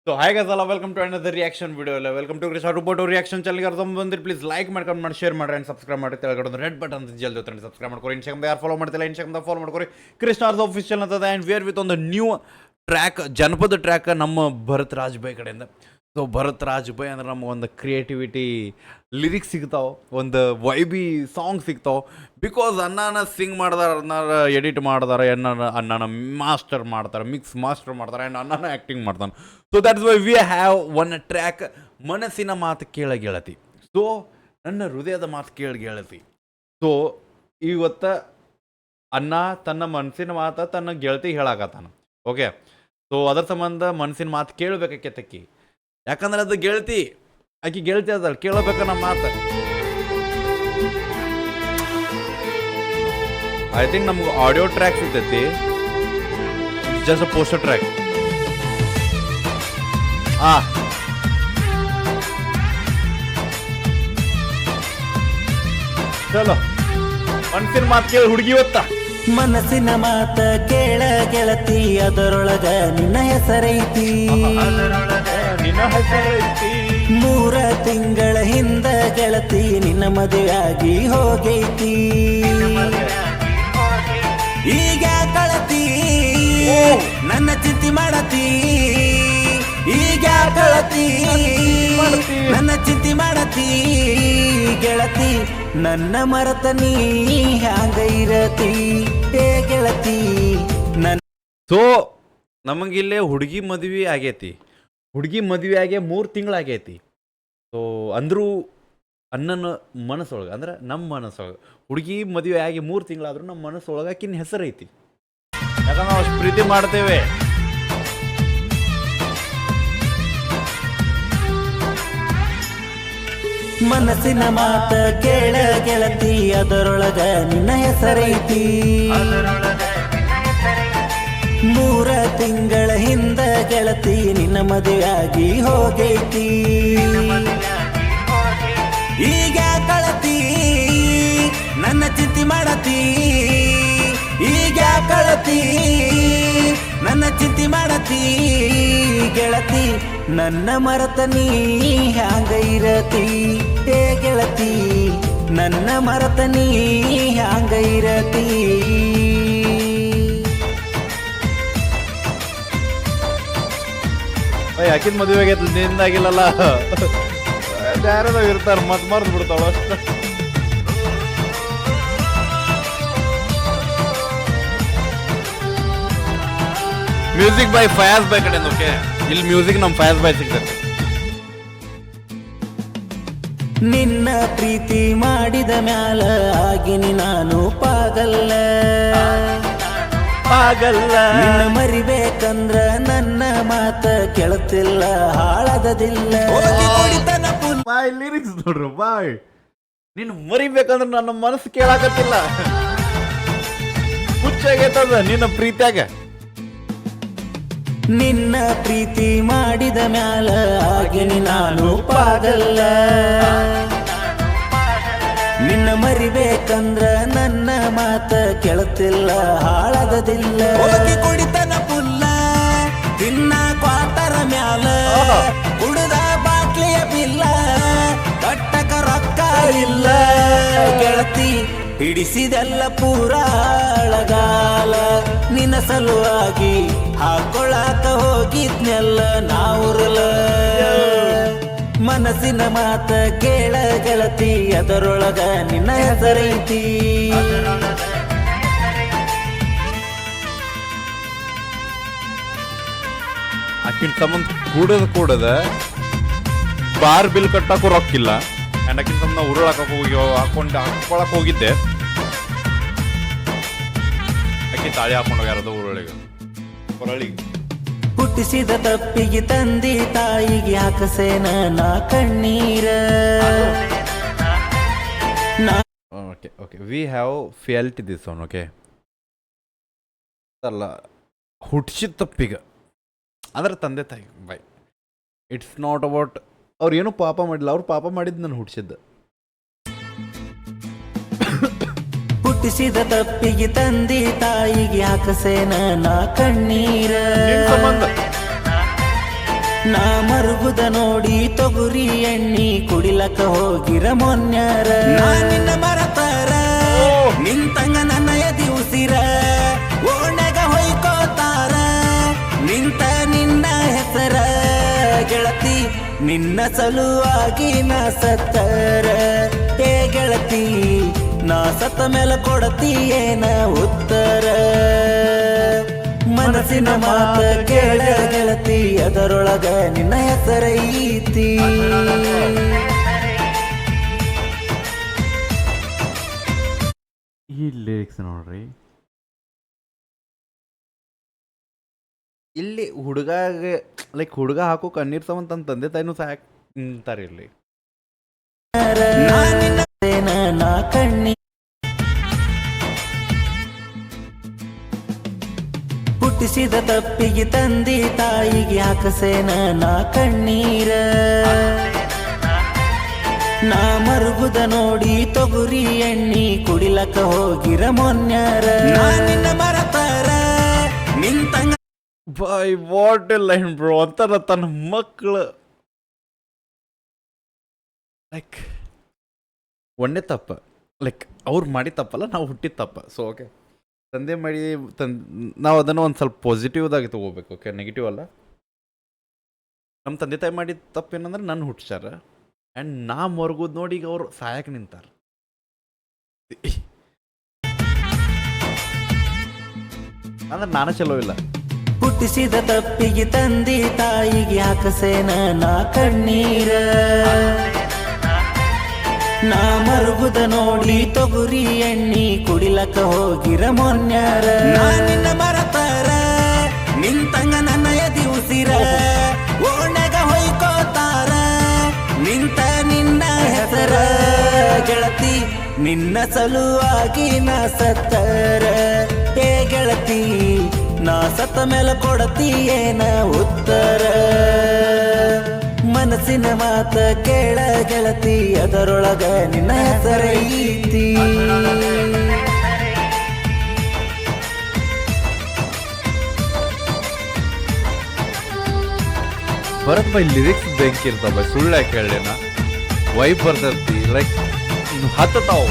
So hi guys ಎಲ್ಲ welcome to another reaction video ಎಲ್ಲ welcome to Krish report reaction ಚಾನಲ್ಗೆ ಅರ್ಥ ಬಂದಿರಿ ಪ್ಲೀಸ್ ಲೈಕ್ ಮಾಡ್ಕೊಂಡು ಮಾಡಿ ಶೇರ್ ಮಾಡ್ರಿ ಆ್ಯಂಡ್ ಸಬ್ಸ್ಕ್ರೈಬ್ ಮಾಡಿ ತೆಳಗಡೆ ಒಂದು ರೆಡ್ ಬಟನ್ ಜಲ್ದಿ ಹೊತ್ತಂడి ಸಬ್ಸ್ಕ್ರೈಬ್ ಮಾಡ್ಕೊರಿ ಇನ್ಸ್ಟಾಗ್ರಾಮ್ ಯಾರು ಫಾಲೋ ಮಾಡ್ತಿಲ್ಲ ಇನ್ಸ್ಟಾಗ್ರಾಮ್ ಫಾಲೋ ಮಾಡ್ಕೊರಿ ಕೃಷ್ಣಾರ್ಸ್ ಆಫಿಷಿಯಲ್ ಅಂತದ ಆ್ಯಂಡ್ ವೇರ್ ವಿತ್ ಒಂದು ನ್ಯೂ ಟ್ರ್ಯಾಕ್ ಜನಪದ ಟ್ರ್ಯಾಕ್ ನಮ್ಮ ಭರತ್ ರಾಜ್ ಬೈ ಕಡೆಯಿಂದ. ಸೊ ಭರತ್ ರಾಜ್ ಬೈ ಅಂದ್ರೆ ನಮ್ಗೆ ಒಂದು ಕ್ರಿಯೇಟಿವಿಟಿ ಲಿರಿಕ್ಸ್ ಸಿಗ್ತಾವೆ, ಒಂದು ವೈಬಿ ಸಾಂಗ್ ಸಿಗ್ತಾವೆ. ಬಿಕಾಸ್ ಅಣ್ಣನ ಸಿಂಗ್ ಮಾಡ್ದಾರೆ, ಅಣ್ಣನ ಎಡಿಟ್ ಮಾಡ್ತಾರೆ, ಅಣ್ಣನ ಮಾಸ್ಟರ್ ಮಾಡ್ತಾರೆ, ಮಿಕ್ಸ್ ಮಾಸ್ಟರ್ ಮಾಡ್ತಾರೆ ಆ್ಯಂಡ್ ಅಣ್ಣನ ಆ್ಯಕ್ಟಿಂಗ್ ಮಾಡ್ತಾನೆ. So that's why we have one track ಮನಸ್ಸಿನ ಮಾತು ಕೇಳ ಗೆಳತಿ. ಸೊ ನನ್ನ ಹೃದಯದ ಮಾತು ಕೇಳ ಗೆಳತಿ. ಸೊ ಇವತ್ತು ಅಣ್ಣ ತನ್ನ ಮನಸ್ಸಿನ ಮಾತು ತನ್ನ ಗೆಳತಿ ಹೇಳಾಕತ್ತಾನ. ಓಕೆ, ಸೊ ಅದರ ಸಂಬಂಧ ಮನಸ್ಸಿನ ಮಾತು ಕೇಳಬೇಕಾಕೈತಕ್ಕಿ, ಯಾಕಂದ್ರೆ ಅದು ಗೆಳತಿ, ಆಕಿ ಗೆಳತಿ ಅದಲ್ಲ, ಕೇಳಬೇಕ ನಮ್ಮ ಮಾತು. ಐ ಥಿಂಕ್ ನಮ್ಗೆ ಆಡಿಯೋ ಟ್ರ್ಯಾಕ್ ಸಿಗ್ತೈತಿ, ಜಸ್ಟ್ ಅ ಪೋಸ್ಟರ್ ಟ್ರ್ಯಾಕ್. ಚಲೋ ಮನಸ್ಸಿನ ಮಾತು ಕೇಳಿ ಹುಡುಗಿ ಇವತ್ತ. ಮನಸ್ಸಿನ ಮಾತ ಕೇಳ ಗೆಳತಿ, ಅದರೊಳಗ ನಿನ್ನ ಹೆಸರೈತಿ. ನಿನ್ನ ಹೆಸರೈತಿ. 3 ತಿಂಗಳ ಹಿಂದ ಗೆಳತಿ ನಿನ್ನ ಮದುವೆಯಾಗಿ ಹೋಗೈತಿ. ಈಗ ಕಳತಿ ನನ್ನ ಚಿಂತೆ ಮಾಡತಿ, ಈಗ ಕಳತಿ ನನ್ನ ಚಿಂತೆ ಮಾಡತಿ. ಗೆಳತಿ ನನ್ನ ಮರತ ನೀ ಹ್ಯಾಂಗ ಇರತಿ, ಏ ಗೆಳತಿ ನನ್ನ. ಸೊ ನಮಗಿಲ್ಲೇ ಹುಡುಗಿ ಮದುವೆ ಆಗೈತಿ, ಹುಡುಗಿ ಮದುವೆ ಆಗಿ 3 ತಿಂಗಳಾಗೈತಿ. ಸೊ ಅಂದರೂ ಅಣ್ಣನ ಮನಸ್ಸೊಳಗೆ, ಅಂದ್ರೆ ನಮ್ಮ ಮನಸ್ಸೊಳಗೆ ಹುಡುಗಿ ಮದುವೆ ಆಗಿ 3 ತಿಂಗಳಾದ್ರೂ ನಮ್ಮ ಮನಸ್ಸೊಳಗೆ ಆಕಿನ ಹೆಸರೈತಿ. ಯಾಕಂದ್ರೆ ನಾವು ಅಷ್ಟು ಪ್ರೀತಿ ಮಾಡ್ತೇವೆ. ಮನಸ್ಸಿನ ಮಾತ ಕೇಳ ಗೆಳತಿ, ಅದರೊಳಗ ನಿನ್ನ ಹೆಸರೈತಿ. 3 ತಿಂಗಳ ಹಿಂದ ಗೆಳತಿ ನಿನ್ನ ಮದುವೆಯಾಗಿ ಹೋಗೈತಿ. ಈಗ ಕಳತಿ ನನ್ನ ಚಿಂತೆ ಮಾಡತಿ, ಈಗ ಕಳತಿ ನನ್ನ ಚಿಂತೆ ಮಾಡತಿ. ಗೆಳತಿ ನನ್ನ ಮರತ ನೀ ಹ್ಯಾಂಗ ಇರತಿ, ಏ ಗೆಳತಿ ನನ್ನ ಮರತ ನೀ ಹ್ಯಾಂಗ ಇರತಿ. ಆಕಿನ ಮದುವೆ ಆಗೈತಿ, ನಿಂದಾಗಿಲ್ಲಲ್ಲ, ಯಾರೋ ಇರ್ತಾರೆ ಮತ್ ಮರ್ದು ಬಿಡ್ತಾವ ಅಷ್ಟ. ಮ್ಯೂಸಿಕ್ ಬೈ ಫಯಾಜ್ ಬೈ ಕಡೆಯಿಂದ. ಓಕೆ, ಇಲ್ಲಿ ಮ್ಯೂಸಿಕ್ ನಮ್ಮ ಫಯಾಜ್ ಬೈ ಸಿಗ್ತದೆ. ನಿನ್ನ ಪ್ರೀತಿ ಮಾಡಿದ ಮ್ಯಾಲ ಆಗಿನಿ ನಾನು ಪಾಗಲ್ಲ, ಆಗಲ್ಲ. ನಿನ್ನ ಮರಿಬೇಕಂದ್ರ ನನ್ನ ಮಾತ ಕೇಳುತ್ತಿಲ್ಲ, ಹಾಳಾದದಿಲ್ಲ. ಬಾಯ್ ಲಿರಿಕ್ಸ್ ನೋಡ್ರು, ಬಾಯ್ ನೀನು ಮರಿಬೇಕಂದ್ರೆ ನನ್ನ ಮನಸ್ಸು ಕೇಳಾಕತ್ತಿಲ್ಲ, ಹುಚ್ಚಾಗೈತದ ನಿನ್ನ ಪ್ರೀತಿಯಾಗ. ನಿನ್ನ ಪ್ರೀತಿ ಮಾಡಿದ ಮ್ಯಾಲ ಆಗಿನಿ ನಾನು ಪಾಗಲ್ಲ, ನಿನ್ನ ಮರಿಬೇಕಂದ್ರ ನನ್ನ ಮಾತ ಕೇಳುತ್ತಿಲ್ಲ, ಹಾಳಾದದಿಲ್ಲ. ಕುಡಿತನ ಪುಲ್ಲ ತಿನ್ನ ಕ್ವಾಟರ ಮ್ಯಾಲ, ಕುಡಿದ ಬಾಟ್ಲಿಯ ಬಿಲ್ಲ, ಕಟ್ಟಕ ರೊಕ್ಕ ಇಲ್ಲ. ಗೆಳತಿ ಹಿಡಿಸಿದೆಲ್ಲ ಪೂರಾಳಗಾಲ, ನಿನ್ನ ಸಲುವಾಗಿ ಹಾಕೊಳ್ಳಾಕ ಹೋಗಿದ್ನೆಲ್ಲ ನಾವುರಲ. ಮನಸ್ಸಿನ ಮಾತ ಕೇಳ ಗೆಳತಿ, ಅದರೊಳಗ ನಿನ್ನ ಹೆಸರೈತಿ. ಆಕಿನ ಸಂಬಂಧ ಕೂಡದ ಬಾರ್ ಬಿಲ್ ಕಟ್ಟಕ್ಕೂ ರೊಕ್ಕಿಲ್ಲ. ಆ್ಯಂಡ್ ಆಕಿನ ಸಂಬಂಧ ಹಾಕೊಳಕ್ ಹೋಗಿದ್ದೆ, ಆಕಿ ತಾಳಿ ಹಾಕೊಂಡು ಯಾರದ ಊರೊಳಗೆ ಹೊರಳಿಗೆ. ಹುಟ್ಟಿಸಿದ ತಪ್ಪಿಗೆ ತಂದಿ ತಾಯಿಗೆ ಹಾಕಸೇನ ನಾ ಕಣ್ಣೀರ. Okay okay, we have felt this one. Okay ಅಲ್ಲ, ಹುಟ್ಟಿಸಿದ ತಪ್ಪಿಗೆ ಅಂದ್ರೆ ತಂದೆ ತಾಯಿ ಬೈ, ಇಟ್ಸ್ ನಾಟ್ ಅಬೌಟ್ ಅವ್ರು ಏನೂ ಪಾಪ ಮಾಡಿಲ್ಲ, ಅವ್ರು ಪಾಪ ಮಾಡಿದ್ದು ನಾನು ಹುಟ್ಟಿಸಿದ್ದ. ಹುಟ್ಟಿಸಿದ ತಪ್ಪಿಗೆ ತಂದಿ ತಾಯಿಗೆ ಹಾಕಸೇನ ನಾ ಕಣ್ಣೀರ. ನಾ ಮರುಗುದ ನೋಡಿ ತೊಗುರಿ ಎಣ್ಣಿ ಕುಡಿಲಕ ಹೋಗಿರ ಮೊನ್ಯಾರ ನಾ ನಿನ್ನ ಮರತಾರ ನಿಂತಂಗ ನನ್ನ ಎದಿ ಉಸಿರ ಓಣೆಗ ಹೊಯ್ಕೋತಾರ ನಿಂತ ನಿನ್ನ ಹೆಸರ ಗೆಳತಿ ನಿನ್ನ ಸಲುವಾಗಿ ನಾ ಸತ್ತರ ಏ ಗೆಳತಿ ನಾ ಸತ್ತ ಮೇಲೆ ಕೊಡತಿ ಏನ ಉತ್ತರ ಮನಸ್ಸಿನ ಮಾತ ಕೇಳ ಗೆಳತಿ ಅದರೊಳಗ ನಿನ್ನ ಹೆಸರ ಐತಿ ಈ ಲಿರಿಕ್ಸ್ ನೋಡ್ರಿ, ಇಲ್ಲಿ ಹುಡುಗಾಗ ಲೈಕ್ ಹುಡುಗ ಹಾಕೋ ಕಣ್ಣೀರ್ ಸಮ ತನ್ನ ತಂದೆ ತಾಯಿನೂ ಸಾಕ್ ನಿಂತಾರೆ ಇಲ್ಲಿ. ನಾ ಕಣ್ಣಿ ಹುಟ್ಟಿಸಿದ ತಪ್ಪಿಗೆ ತಂದಿ ತಾಯಿಗೆ ಹಾಕಸೇನ ನಾ ಕಣ್ಣೀರ ನಾ ಮರುಗುದ ನೋಡಿ ತೊಗುರಿ ಎಣ್ಣಿ ಕುಡಿಲಕ ಹೋಗಿರ ಮೊನ್ಯಾರ ನಾ ನಿನ್ನ ಮರತಾರ ನಿಂತಂಗ ಬಾಯ್ ವಾಟ್ ಎ ಲೈನ್ ಬ್ರೋ ಅಂತಾರ ತನ್ನ ಮಕ್ಕಳು ಲೈಕ್ ಒಂದೇ ತಪ್ಪ, ಲೈಕ್ ಅವ್ರು ಮಾಡಿ ತಪ್ಪಲ್ಲ, ನಾವು ಹುಟ್ಟಿದ ತಪ್ಪ. ಸೊ ಓಕೆ, ತಂದೆ ಮಾಡಿ ನಾವು ಅದನ್ನು ಒಂದು ಸ್ವಲ್ಪ ಪಾಸಿಟಿವ್ದಾಗಿ ತೊಗೋಬೇಕು. ಓಕೆ, ನೆಗೆಟಿವ್ ಅಲ್ಲ. ನಮ್ಮ ತಂದೆ ತಾಯಿ ಮಾಡಿದ ತಪ್ಪೇನಂದ್ರೆ ನನ್ನ ಹುಟ್ಟಿಸ್ಯಾರ ಆ್ಯಂಡ್ ನಾ ಮರ್ಗೋದು ನೋಡಿ ಈಗ ಅವ್ರು ಸಾಯಕ್ಕೆ ನಿಂತಾರ. ಅಂದ್ರೆ ನಾನು ಚಲೋ ಇಲ್ಲ. ಹುಟ್ಟಿಸಿದ ತಪ್ಪಿಗೆ ತಂದಿ ತಾಯಿಗೆ ಹಾಕಸೇನ ನಾ ಕಣ್ಣೀರ ನಾ ಮರುಗುದ ನೋಡಿ ತೊಗುರಿ ಎಣ್ಣಿ ಕುಡಿಲಕ ಹೋಗಿರ ಮೊನ್ಯಾರ ನಾ ನಿನ್ನ ಮರತಾರ ನಿಂತಂಗ ನನ್ನ ಎದಿ ಉಸಿರ ಓಣೆಗ ಹೊಯ್ಕೋತಾರ ನಿಂತ ನಿನ್ನ ಹೆಸರ ಗೆಳತಿ ನಿನ್ನ ಸಲುವಾಗಿ ನಾ ಸತ್ತರ ಏ ಗೆಳತಿ ನಾ ಸತ್ತ ಮೇಲೆ ಕೊಡತಿ ಏನ ಉತ್ತರ ಮನಸ್ಸಿನ ಮಾತ ಕೇಳ ಗೆಳತಿ ಅದರೊಳಗ ನಿನ್ನ ಹೆಸರ ಐತಿ ಭರತ್ ಬೈ ಲಿರಿಕ್ಸ್ ಬೆಂಕಿ ಇರ್ತಾವ, ಸುಳ್ಳು ಯಾಕೆ ಹೇಳೇನ, ವೈಬ್ ಬರ್ತೈತಿ, ಲೈಕ್ ಹತ್ತತಾವ.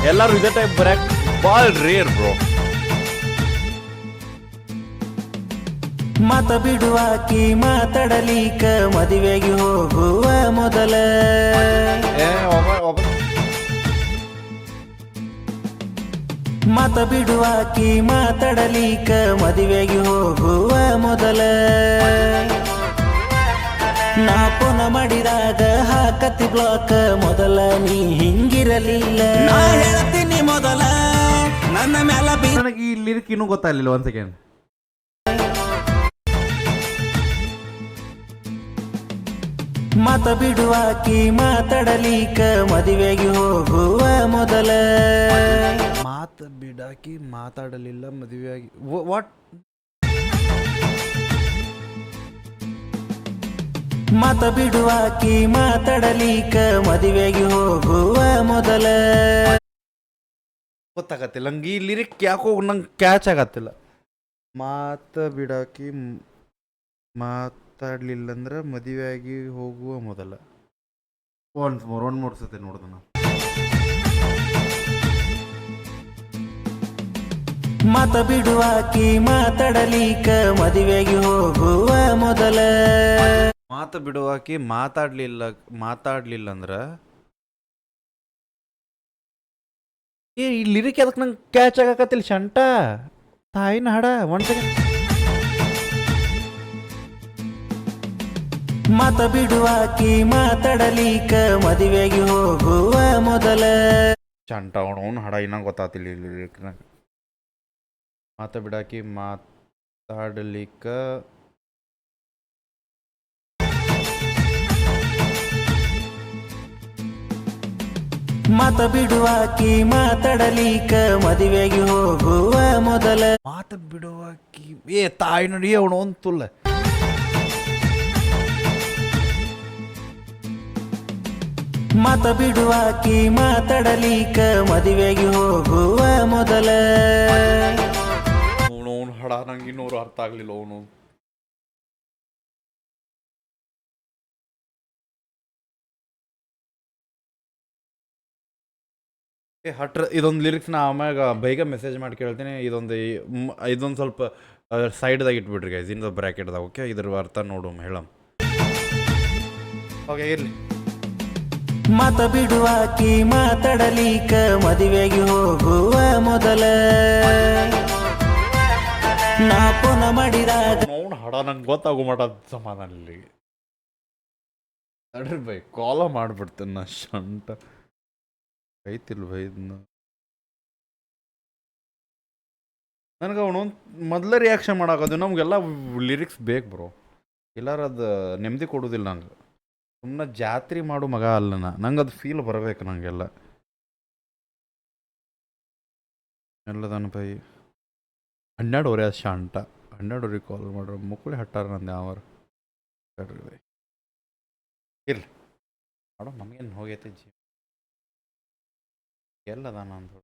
ಎಲ್ಲರೂ ಇದೇ ಟೈಪ್ ಬರಕ್ ಭಾಳ ರೇರ್ ಬ್ರೋ. ಮಾತ ಬಿಡುವಾಕಿ ಮಾತಾಡಲಿಕ ಮದುವೆಗೆ ಹೋಗುವ ಮೊದಲ ಮಾತ ಬಿಡುವಾಕಿ ಮಾತಾಡಲಿಕ ಮದುವೆಗೆ ಹೋಗುವ ಮೊದಲ ನಾ ಪುನ ಮಾಡಿದಾಗ ಹಾಕತಿ ಬ್ಲಾಕ್ ಮೊದಲ ನೀ ಹಿಂಗಿರಲಿಲ್ಲ ನಾ ಹೇಳ್ತೀನಿ ಮೊದಲ ನನ್ನ ಮ್ಯಾಲ ನನಗೆ ಈ ಲಿರಿಕ್ ಇನ್ನೂ ಗೊತ್ತಾಗಲಿಲ್ಲ. ಒಂದ್ ಸೆಕೆಂಡ್. ಮಾತ ಬಿಡುವಾಕಿ ಮಾತಾಡಲಿಕ ಮದುವೆಗೆ ಹೋಗುವ ಮೊದಲ ಮಾತು ಬಿಡಾಕಿ ಮಾತಾಡಲಿಲ್ಲ ಮದುವೆಯಾಗಿ ವಾಟ್ ಮಾತ ಬಿಡುವಾಕಿ ಮಾತಾಡಲಿಕ ಮದುವೆಗೆ ಹೋಗುವ ಮೊದಲ ಗೊತ್ತಾಗತ್ತಿಲ್ಲ ನಂಗೆ. ಈ ಲಿರಿಕ್ ಯಾಕೋ ನಂಗೆ ಕ್ಯಾಚ್ ಆಗತ್ತಿಲ್ಲ. ಮಾತು ಬಿಡಾಕಿ ಮಾತಾಡ್ಲಿಲ್ಲ ಅಂದ್ರೆ ಮದುವೆಯಾಗಿ ಹೋಗುವ ಮೊದಲ. ಒಂದ್ ಮೂರು ಸತಿ ನೋಡ್ದ ನಾ. ಮಾತ ಬಿಡುವಾಕಿ ಮಾತಾಡಲಿಕ ಮದುವೆಗೆ ಹೋಗುವ ಮೊದಲ ಮಾತು ಬಿಡುವಾಕಿ ಮಾತಾಡ್ಲಿಲ್ಲ ಅಂದ್ರ ಈ ಲಿರಿಕ್ ಅದಕ್ಕೆ ನಂಗೆ ಕ್ಯಾಚ್ ಆಗಕತ್ತಿಲ್ಲ. ಶಂಟ ತಾಯಿನ ಹಾಡ ಒಂದ್ ಸೆಕೆಂಡ್. ಮಾತ ಬಿಡುವಾಕಿ ಮಾತಾಡಲಿಕ ಮದುವೆಗೆ ಹೋಗುವ ಮೊದಲ ಶಂಟ ಅವನು ಹಾಡ ಇನ್ನೂ ಗೊತ್ತಾತಿಲ್ಲ ಈ ಲಿರಿಕ್. ಮಾತ ಬಿಡಾಕಿ ಮಾತಾಡಲಿಕ್ಕ ಮಾತ ಬಿಡುವಾಕಿ ಮಾತಾಡಲಿಕ ಮದುವೆಗೆ ಹೋಗುವ ಮೊದಲ ಮಾತು ಬಿಡುವಾಕಿ ತಾಯಿ ನೋಡಿ ಅವನು ಅಂತುಲ್ಲ. ಮಾತ ಬಿಡುವಾಕಿ ಮಾತಾಡಲಿಕ ಮದುವೆಗೆ ಹೋಗುವ ಮೊದಲ ನಂಗೆ ಇನ್ನೂರು ಅರ್ಥ ಆಗಲಿಲ್ಲ ಅವನು. ಹಟ್ರ ಇದೊಂದು ಲಿರಿಕ್ಸ್ನ ಆಮ್ಯಾಗ ಬೇಗ ಮೆಸೇಜ್ ಮಾಡಿ ಕೇಳ್ತೀನಿ. ಇದೊಂದು ಸ್ವಲ್ಪ ಸೈಡ್ದಾಗ ಇಟ್ಬಿಡ್ರಿ ಗೈಸ್, ಇನ್ನೊಂದು ಬ್ರ್ಯಾಕೆಟ್ದಾಗ. ಓಕೆ, ಇದ್ರ ಅರ್ಥ ನೋಡು ಹೇಳಮ್. ಓಕೆ, ಇರಲಿ. ಮಾತ ಬಿಡುವಾಕಿ ಮಾತಾಡಲಿಕ ಮದುವೆಗೆ ಹೋಗುವ ಮೊದಲ ನಾ ಪುನ ಮಾಡಿದಾಗ ನೋಡ್ ಹಾಡ ನಂಗೆ ಗೊತ್ತಾಗೋ ಮಟ ಸಮಾಧಾನ ಇಲ್ಲಿ ನಡ್ರಿ ಬೈ, ಕಾಲ ಮಾಡ್ಬಿಡ್ತೇನೆ ನಾ. ಶಂಟ ಐತಿಲ್ ಬೈ ಇದನ್ನ. ನನಗೆ ಅವನು ಮೊದಲೇ ರಿಯಾಕ್ಷನ್ ಮಾಡಾಕೋದು. ನಮಗೆಲ್ಲ ಲಿರಿಕ್ಸ್ ಬೇಕು ಬ್ರೋ, ಇಲ್ಲಾರ ಅದು ನೆಮ್ಮದಿ ಕೊಡೋದಿಲ್ಲ ನಂಗೆ. ಸುಮ್ಮನೆ ಜಾತ್ರೆ ಮಾಡು ಮಗ ಅಲ್ಲ, ನಂಗೆ ಅದು ಫೀಲ್ ಬರಬೇಕು ನಂಗೆಲ್ಲ. ಎಲ್ಲದನ್ನು ಬೈ 12 ಅದು ಶಾಂಟ 12 ಕಾಲ್ ಮಾಡ್ರೆ ಮುಕ್ಕಳಿ ಹಟ್ಟಾರ ನಂದು ಯಾವಾರ. ಬೈ ಇರ್ಲಿ ಮಾಡೋ, ನಮಗೇನು ಹೋಗೈತೆ ಜೀವ. ಎಲ್ಲದ ನಂದು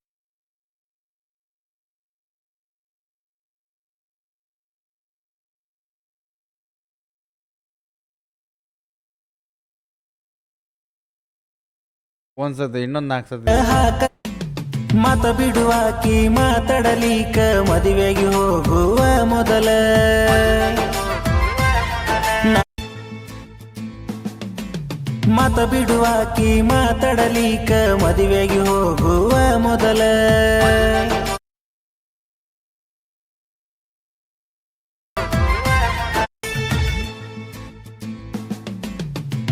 ಒಂದ್ಸತಿ ಇನ್ನೊಂದು 4 ಸತಿ. ಮಾತ ಬಿಡುವಾಕಿ ಮಾತಾಡಲಿಕ ಮದುವೆಗೆ ಹೋಗುವ ಮೊದಲ ಮಾತ ಬಿಡುವಾಕಿ ಮಾತಾಡಲಿಕ ಮದುವೆಗೆ ಹೋಗುವ ಮೊದಲ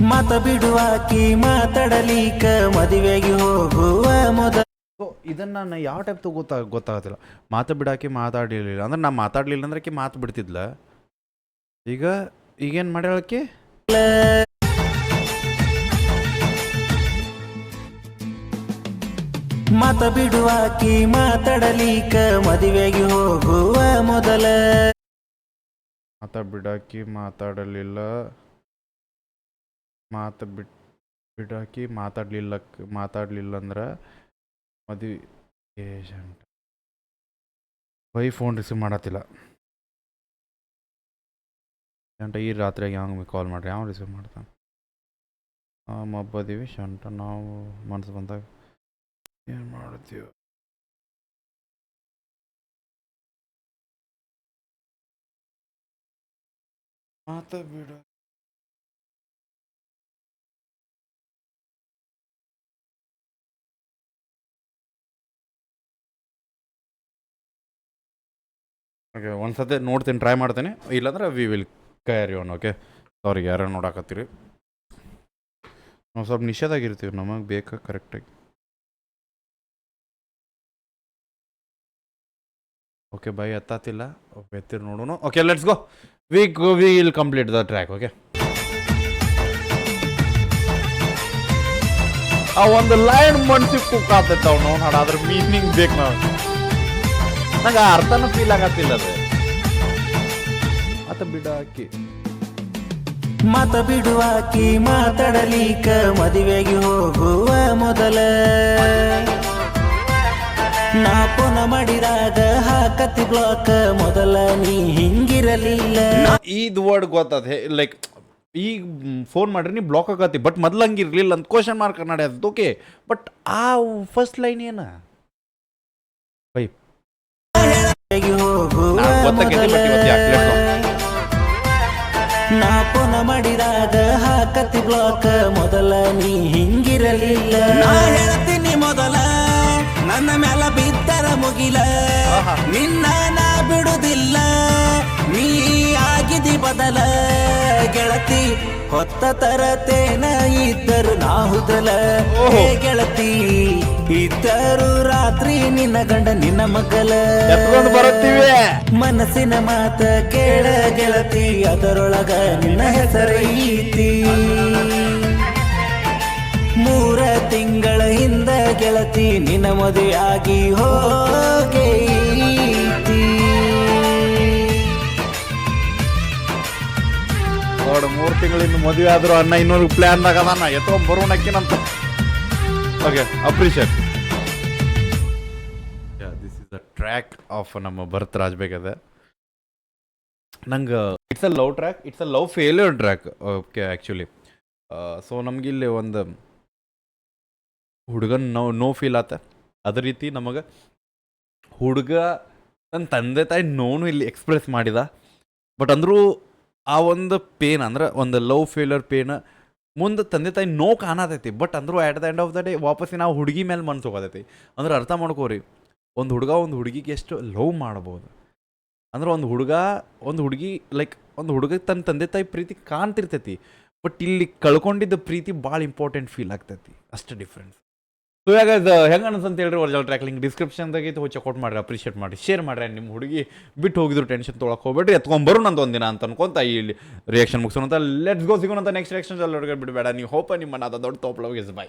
ಮಾತ ಬಿಡುವಾಕಿ ಮಾತಾಡಲಿಕ ಮದುವೆಗೆ ಹೋಗುವ ಮೊದಲ. ಸೊ ಇದನ್ನು ನಾನು ಯಾವ ಟೈಪ್ ಗೊತ್ತಾಗತ್ತಿಲ್ಲ. ಮಾತು ಬಿಡಾಕಿ ಮಾತಾಡಲಿಲ್ಲ ಅಂದ್ರೆ ನಾ ಮಾತಾಡಲಿಲ್ಲ ಅಂದ್ರೆ ಆಕೆ ಮಾತು ಬಿಡ್ತಿದ್ಲ. ಈಗೇನು ಮಾಡ್ಯಾಳಕ್ಕೆ? ಮಾತ ಬಿಡುವಾಕಿ ಮಾತಾಡಲಿಕ ಮದುವೆಗೆ ಹೋಗುವ ಮೊದಲ ಮಾತ ಬಿಡಾಕಿ ಮಾತಾಡಲಿಲ್ಲ, ಬಿಡಾಕಿ ಮಾತಾಡಲಿಲ್ಲ ಅಂದ್ರೆ ಮದುವೆ ಶಂಟ. ಬೈ ಫೋನ್ ರಿಸೀವ್ ಮಾಡತ್ತಿಲ್ಲ ಶಂಟ. ಈ ರಾತ್ರಿಯಾಗಿ ಯಾವ ಕಾಲ್ ಮಾಡ್ರಿ, ಯಾವ ರಿಸೀವ್ ಮಾಡ್ತಾನೆ? ಮಬ್ಬದೀವಿ ಶಂಟ. ನಾವು ಮನಸ್ಸು ಬಂದಾಗ ಏನು ಮಾಡ್ತೀವಿ? ಮಾತಾಡ್ಬಿಡ. ಓಕೆ, ಒಂದ್ಸತಿ ನೋಡ್ತೀನಿ, ಟ್ರೈ ಮಾಡ್ತೀನಿ. ಇಲ್ಲಾಂದ್ರೆ we will carry on. Okay, sorry ಯಾರು ನೋಡಾಕತ್ತೀರಿ. ನಾವು ಸ್ವಲ್ಪ ನಿಷೇಧಾಗಿರ್ತೀವಿ, ನಮಗೆ ಬೇಕಾ ಕರೆಕ್ಟಾಗಿ. ಓಕೆ ಬೈ, ಎತ್ತಾತಿಲ್ಲ. ಓಕೆ, ಎತ್ತಿರಿ ನೋಡೋಣ. Okay, let's go. We will complete the track. Okay, ಆ ಒಂದು ಲೈನ್ ಮನ್ಸಿಗೆ ಕುಕ್ಕಾತೈತೆ ಅವ್ನು ಹಾಡು, ಅದ್ರ ಮೀನಿಂಗ್ ಬೇಕು. ನಂಗೆ ಅರ್ಥನೂ ಫೀಲ್ ಆಗತ್ತಿಲ್ಲ ಅದು. ಮಾತ ಬಿಡಾಕಿ ಮಾತ ಬಿಡುವಾಕಿ ಮಾತಾಡಲಿಕ ಮದುವೆಗೆ ಹೋಗುವ ಮೊದಲ ನಾ ಪುನ ಮಾಡಿದಾಗ ಹಾಕತಿ ಬ್ಲಾಕ್ ಮೊದಲ ನೀ ಹಿಂಗಿರಲಿಲ್ಲ. ಇದು ವರ್ಡ್ ಗೊತ್ತದ, ಲೈಕ್ ಈಗ ಫೋನ್ ಮಾಡ್ರಿ ನೀ ಬ್ಲಾಕ್ ಆಗತ್ತಿ, ಬಟ್ ಮೊದ್ಲು ಹಂಗಿರ್ಲಿಲ್ಲ ಅಂತ ಕ್ವಶನ್ ಮಾರ್ಕ್ ನಡೆಯದು. ಓಕೆ, ಬಟ್ ಆ ಫಸ್ಟ್ ಲೈನ್ ಏನ ಬೈ ಹೋಗುವ ನಾ ಪುನ ಮಾಡಿದಾಗ ಹಾಕತಿ ಬ್ಲಾಕ್ ಮೊದಲ ನೀ ಹಿಂಗಿರಲಿಲ್ಲ. ನಾ ಹೇಳ್ತೀನಿ ಮೊದಲ ನನ್ನ ಮ್ಯಾಲ ಬಿದ್ದರ ಮುಗಿಲ, ನಿನ್ನ ನಾ ಬಿಡುದಿಲ್ಲ, ನೀ ಆಗಿದಿ ಬದಲ ಗೆಳತಿ. ಹೊತ್ತ ತರತೇನ ಇದ್ದರು ನಾ ಹುದಲ, ಹೇ ಗೆಳತಿ ಇದ್ದರು ರಾತ್ರಿ ನಿನ್ನ ಗಂಡ ನಿನ್ನ ಮಗಲ. ಬರುತ್ತೀವಿ ಮನಸ್ಸಿನ ಮಾತ ಕೇಳ ಗೆಳತಿ, ಅದರೊಳಗ ನಿನ್ನ ಹೆಸರೈತಿ. 3 ತಿಂಗಳ ಹಿಂದ ಗೆಳತಿ ನಿನ್ನ ಮದುವೆ ಆಗಿ ಹೋಗೈತಿ. 3 ತಿಂಗಳಿಂದ ಮದುವೆ ಆದ್ರೂ ಅನ್ನ ಇನ್ನೊಂದು ಪ್ಲಾನ್ದಾಗ ಅದಾನ, ಎತ್ತೊಂಡ್ ಬರೋಣಕ್ಕಿನಂತ. Okay, appreciate. This is the track of ನಮ್ಮ ಭರತ್ ರಾಜ್ಬೇಕ್ ಅದ. ನಂಗೆ it's a love track, it's a love failure track. Okay actually so ನಮಗಿಲ್ಲಿ ಒಂದು ಹುಡುಗನ ನೋ ಫೀಲ್ ಆತ. ಅದೇ ರೀತಿ ನಮಗೆ ಹುಡುಗ ನನ್ನ ತಂದೆ ತಾಯಿ ನೋನು ಇಲ್ಲಿ ಎಕ್ಸ್ಪ್ರೆಸ್ ಮಾಡಿದ. ಬಟ್ ಅಂದರೂ ಆ ಒಂದು ಪೇನ್ ಅಂದ್ರೆ ಒಂದು ಲವ್ ಫೇಲ್ಯೂರ್ ಪೇನ್ ಮುಂದೆ ತಂದೆ ತಾಯಿ ನೋ ಕಾಣತೈತಿ. ಬಟ್ ಅಂದರೂ at the end of the day ವಾಪಸ್ ನಾವು ಹುಡುಗಿ ಮೇಲೆ ಮನ್ಸು ಹೋಗತೈತಿ. ಅಂದ್ರೆ ಅರ್ಥ ಮಾಡ್ಕೋರಿ, ಒಂದು ಹುಡುಗ ಒಂದು ಹುಡುಗಿಗೆ ಎಷ್ಟು ಲವ್ ಮಾಡ್ಬೋದು. ಅಂದ್ರೆ ಒಂದು ಹುಡುಗಿ ಲೈಕ್ ಒಂದು ಹುಡುಗ ತನ್ನ ತಂದೆ ತಾಯಿ ಪ್ರೀತಿ ಕಾಣ್ತಿರ್ತೈತಿ. ಬಟ್ ಇಲ್ಲಿ ಕಳ್ಕೊಂಡಿದ್ದ ಪ್ರೀತಿ ಭಾಳ ಇಂಪಾರ್ಟೆಂಟ್ ಫೀಲ್ ಆಗ್ತೈತಿ, ಅಷ್ಟು ಡಿಫ್ರೆನ್ಸ್. ಸೊ ಯಾಗ ಹೆಂಗೆ ಅನ್ಸಂತ ಹೇಳ್ರಿ ಒರಿಜಿನಲ್ ಟ್ರ್ಯಾಕ್ ಲಿಂಕ್ ಡಿಸ್ಕ್ರಿಪ್ಷನ್ದಾಗೆ ಹೋಗಿ ಚೆಕ್ಔಟ್ ಮಾಡಿರಿ, ಅಪ್ರಿಷಿಯೇಟ್ ಮಾಡಿ, ಶೇರ್ ಮಾಡ್ರಿ. ನಿಮ್ಮ ಹುಡುಗಿ ಬಿಟ್ಟು ಹೋಗಿದ್ರು ಟೆನ್ಷನ್ ತೊಗೊಳಕ್ಕೆ ಹೋಗ್ಬೇಡ್ರಿ, ಎತ್ಕೊಂಬರು ನಂದು ಒಂದಿನ ಅಂತ ಅನ್ಕೊಂತ ಇಲ್ಲಿ ರಿಯಾಕ್ಷನ್ ಮುಗಿಸೋಣ ಅಂತ. ಲೆಟ್ಸ್ ಗೋ, ಸಿಗೋಣ ಅಂತ ನೆಕ್ಸ್ಟ್ ರಿಯಾಕ್ಷನ್. ಎಲ್ಲರಿಗೆ ಬಿಡಬೇಡ ನೀವು ಹೋಪ ನಿಮ್ಮ ದೊಡ್ಡ ತೋಪ್ಲವ್ ಇಸ್ ಬೈ.